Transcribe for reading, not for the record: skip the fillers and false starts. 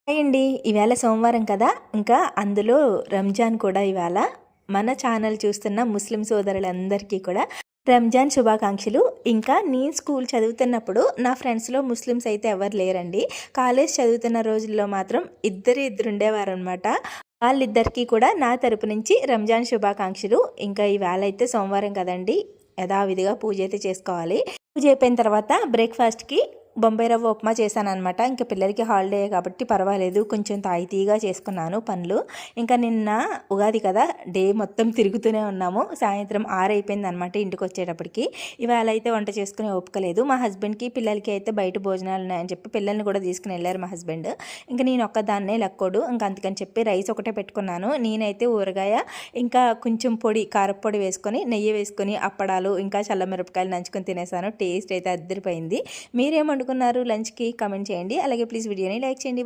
Hi అండి. ఈవేళ సోమవారం కదా! ఇంకా అందులో రంజాన్ కూడా ఇవాళ. మన ఛానల్ చూస్తున్న ముస్లిం సోదరులందరికీ కూడా రంజాన్ శుభాకాంక్షలు. ఇంకా నేను స్కూల్ చదువుతున్నప్పుడు నా ఫ్రెండ్స్‌లో ముస్లిమ్స్ అయితే ఎవరు లేరండి. కాలేజ్ చదువుతున్న రోజుల్లో మాత్రం ఇద్దరు ఉండేవారనమాట. వాళ్ళిద్దరికీ కూడా నా తరపు నుంచి రంజాన్ శుభాకాంక్షలు. ఇంకా ఈవేళ అయితే సోమవారం కదండీ! యథావిధిగా పూజ అయితే చేసుకోవాలి. పూజ అయిపోయిన తర్వాత బ్రేక్‌ఫాస్ట్‌కి బొంబాయి రవ్వ ఉప్మా చేశాననమాట. ఇంక పిల్లలకి హాలిడే కాబట్టి పర్వాలేదు, కొంచెం తాయితీగా చేసుకున్నాను పనులు. ఇంకా నిన్న ఉగాది కదా, డే మొత్తం తిరుగుతూనే ఉన్నాము. సాయంత్రం 6 అయిపోయిందనమాట ఇంటికి వచ్చేటప్పటికి. ఇవాళ అయితే వంట చేసుకునే ఓపిక లేదు. మా హస్బెండ్కి పిల్లలకి అయితే బయట భోజనాలు ఉన్నాయని చెప్పి పిల్లల్ని కూడా తీసుకుని వెళ్ళారు మా హస్బెండ్. ఇంకా నేను ఒక్కదాన్నే లక్కోడు. ఇంకా అందుకని చెప్పి రైస్ ఒకటే పెట్టుకున్నాను. నేనైతే ఊరగాయ ఇంకా కొంచెం పొడి కారప్పొడి వేసుకొని నెయ్యి వేసుకొని అప్పడాలు ఇంకా చల్లమిరపకాయలు నంచుకొని తినేసాను. టేస్ట్ అయితే అద్దరిపోయింది. మీరేం వండుకున్నారు లంచ్‌కి? కామెంట్ చేయండి. అలాగే ప్లీజ్ వీడియోని లైక్ చేయండి.